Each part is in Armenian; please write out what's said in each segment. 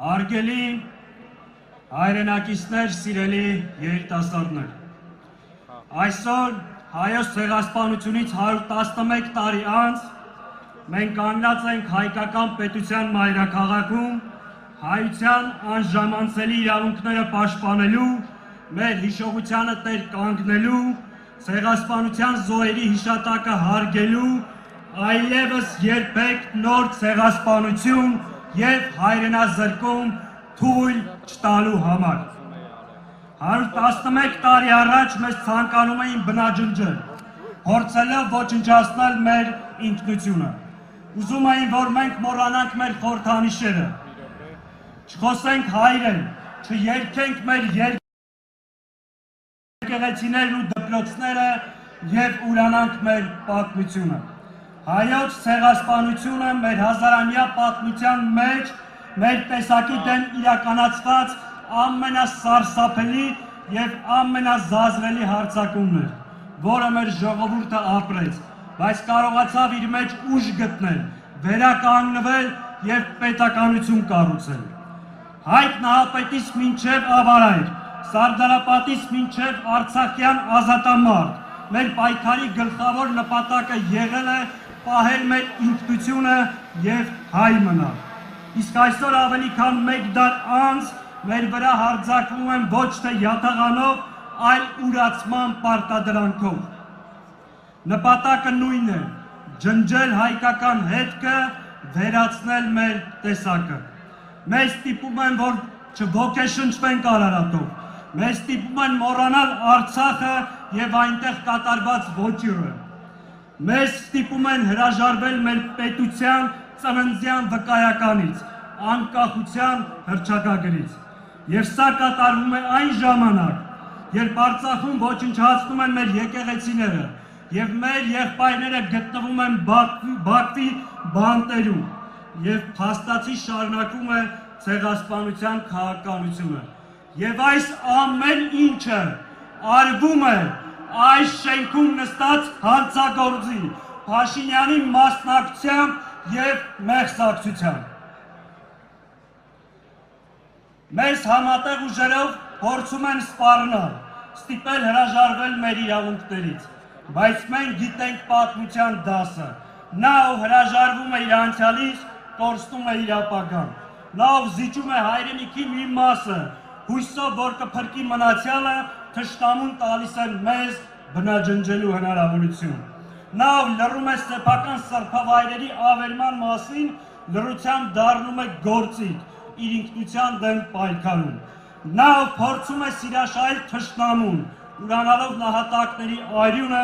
Արգելի հայրենակիցներ, սիրելի երիտասարդներ, այսօր հայոց ցեղասպանությունից 111 տարի անց մենք կանգնած ենք հայկական պետության մայրաքաղաքում հայության անժամանցելի իրավունքները պաշտպանելու, մեր հիշողությանը տեր կանգնելու, ցեղասպանության զոհերի հիշատակը հարգելու, այլևս երբեք նոր ցեղասպանություն և հայրենազրկում թույլ չտալու համար։ 111 տարի առաջ մեզ ցանկանում էին բնաջնջել, փորձելով ոչնչացնել մեր ինքնությունը։ Ուզում էին, որ մենք մոռանանք մեր խորհրդանիշերը, չխոսենք հայերեն, չերգենք մեր եկեղեցիներն ու դպրոցները և ուրանանք մեր պատմությունը։ Հայոց ցեղասպանությունը մեր հազարամյա պատմության մեջ մեր տեսակի դեմ իրականացված ամենասարսափելի և ամենազազվելի հարձակումն էր, որը մեր ժողովուրդը ապրեց, բայց կարողացավ իր մեջ ուժ գտնել, վերականգնվել և պետականություն կառուցել։ Հայք Նահապետից մինչև Ավարայր, Սարդարապատից մինչև Արցախյան ազատամարտ, մեր պայքարի գլխավոր նպատակը եղել է պահել մեր ինքնությունը և հայ մնալ։ Իսկ այսօր ավելի քան մեկ դար անց մեր վրա հարձակվում են ոչ թե յաթաղանով, այլ ուրացման պարտադրանքով։ Նպատակը նույնն է՝ ջնջել հայկական հետքը, վերացնել մեր տեսակը։ Մեզ ստիպում են, որ չոգեշնչվենք Արարատով, մեզ ստիպում են մոռանալ Արցախը և այնտեղ կատարված ոճիրը։ Մեզ ստիպում են հրաժարվել մեր պետության ծննդյան վկայականից, անկախության հռչակագրից։ Եվ սա կատարվում է այն ժամանակ, երբ Արցախում ոչնչացնում են մեր եկեղեցիները և մեր եղբայրները գտնվում են Բաքվի բանտերում և փաստացի շարունակում է ցեղասպանության քաղաքականությունը։ Եվ այս ամեն ինչը արվում է այս շենքում նստած հանցագործի Փաշինյանի մասնակցությամբ և մեղսակցությամբ։ Մեզ համատեղ ուժերով փորձում են սպառնալ, ստիպել հրաժարվել մեր իրավունքներից, բայց մենք գիտենք պատմության դասը։ Նա, ով հրաժարվում է իր անցյալից, կորցնում է իր ապագան։ Նա, ով զիջում է հայրենիքի մի մասը, հույսով, որ կփրկի մնացյալը, թշնամուն տալիս է մեզ բնաջնջելու հնարավորություն։ Նա, ով լռում է սեփական սրբավայրերի ավերման մասին, լռությամբ դառնում է գործիք, իր ինքնության դեմ պայքարում։ Նա, ով փորձում է սիրաշահել թշնամուն, ուրանալով նահատակների արյունը,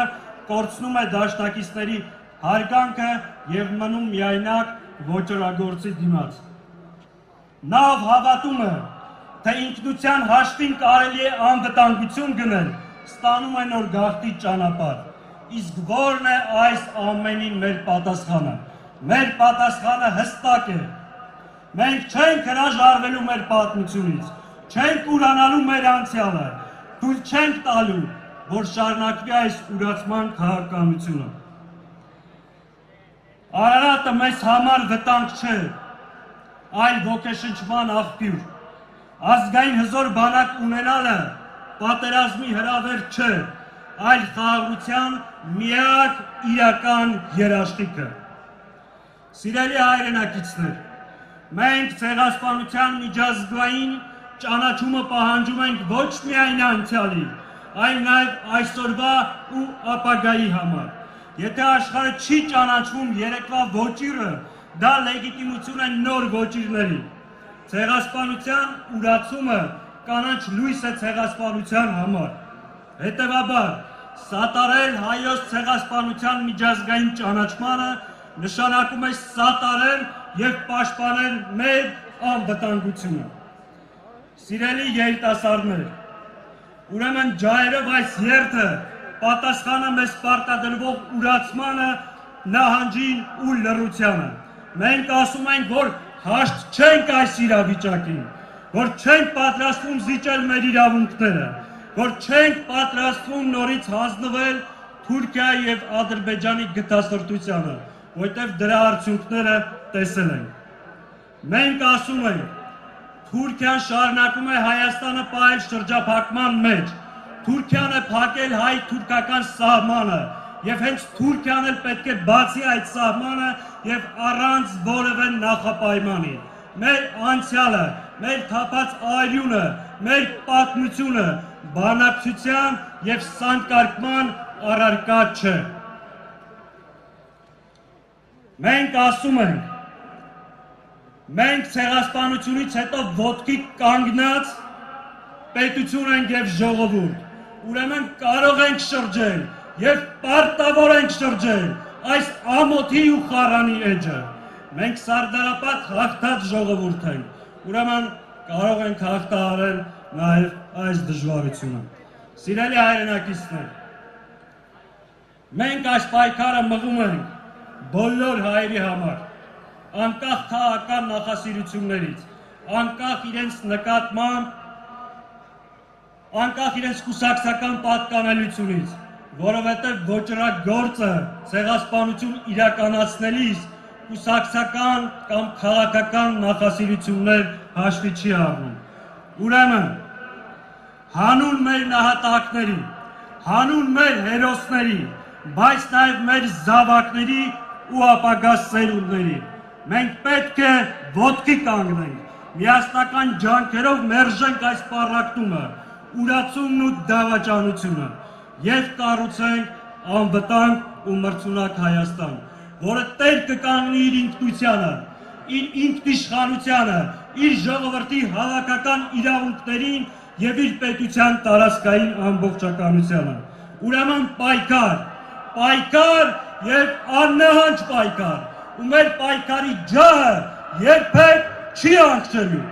կորցնում է դաշնակիցների հարգանքը և մնում միայնակ ոճրագործի դիմաց։ Նա, ով հավատում է, թե ինքնության հաշվին կարելի է անվտանգություն գնել, ստանում է նոր գաղթի ճանապարհ։ Իսկ ո՞րն է այս ամենին մեր պատասխանը։ Մեր պատասխանը հստակ է։ Մենք չենք հրաժարվելու մեր պատմությունից, չենք ուրանալու մեր անցյալը, թույլ չենք տալու, որ շարունակվի այս ուրացման քաղաքականությունը։ Արարատը մեզ համար վտանգ չէ, այլ ոգեշնչման աղբյուր։ Ազգային հզոր բանակ ունենալը պատերազմի հրավեր չէ, այլ խաղաղության միակ իրական երաշխիքը։ Սիրելի հայրենակիցներ, մենք ցեղասպանության միջազգային ճանաչումը պահանջում ենք ոչ միայն անցյալի, այլ նաև այսօրվա ու ապագայի համար։ Եթե աշխարհը չի ճանաչվում երեկվա ոճիրը, դա լեգիտիմություն է նոր ոճիրների։ Ցեղասպանության ուրացումը կանաչ լույս է ցեղասպանության համար։ Հետևաբար, սատարել հայոց ցեղասպանության միջազգային ճանաչմանը նշանակում է սատարել և պաշտպանել մեր անվտանգությունը։ Սիրելի երիտասարդներ, ուրեմն ջահերով այս երթը պատասխանը մեզ պարտադրվող ուրացմանը, նահանջին ու լռությանը։ Մենք ասում ենք, որ հաշտ չենք այս իրավիճակին, որ չենք պատրաստվում զիջել մեր իրավունքները, որ չենք պատրաստվում նորից հանձնվել Թուրքիայի և Ադրբեջանի գտասրտությանը, որտև դրա արդյունքները տեսել ենք։ Մենք ասում ենք, Թուրքիան շարունակում է Հայաստանը պահել շրջափակման մեջ։ Թուրքիան է փակել հայ-թուրքական սահմանը եւ հենց Թուրքիան էլ պետք է բացի այդ սահմանը եւ առանց որևէ նախապայմանի։ Մեր անցյալը, մեր թափած արյունը, մեր պատմությունը բանակցության եւ սանկարկման առարկա չէ։ Մենք ասում ենք, մենք ցեղասպանությունից հետո ոտքի կանգնած պետություն ենք եւ ժողովուրդ, ուրեմն կարող ենք շրջել եւ պարտավոր ենք շրջել այս ամոթի ու խառանի էջը։ Մենք սարդարապատ հաղթած ժողովուրդ ենք, ուրեմն կարող ենք հաղթահարել նաեւ այս դժվարությունը։ Սիրելի հայրենակիցներ, մենք այս պայքարը մղում ենք բոլոր հայերի համար, անկախ քաղաքական նախասիրություններից, անկախ իրենց նկատմամբ, անկախ իրենց կուսակցական պատկանելությունից, որովհետև ոճրագործը ցեղասպանություն իրականացնելիս կուսակցական կամ քաղաքական նախասիրություններ հաշվի չի առնում։ Ուրեմն, հանուն մեր նահատակների, հանուն մեր հերոսների, բայց նաև մեր զավակների ու ապագա սերունդների, մենք պետք է ոտքի կանգնենք, միասնական ջանքերով մերժենք այս պառակտումը, ուրացումն ու դավաճանությունը եւ կառուցենք անվտանգ ու մրցունակ Հայաստան, որը տեր կկանգնի իր ինքնությանը, իր ինքնիշխանությանը, իր ժողովրդի հավաքական իրավունքներին եւ իր պետության տարածքային ամբողջականությանը։ Ուրեմն պայքար, պայքար եւ աննահանջ պայքար, ու մեր պայքարի ջահը երբեք չի հանգչելու։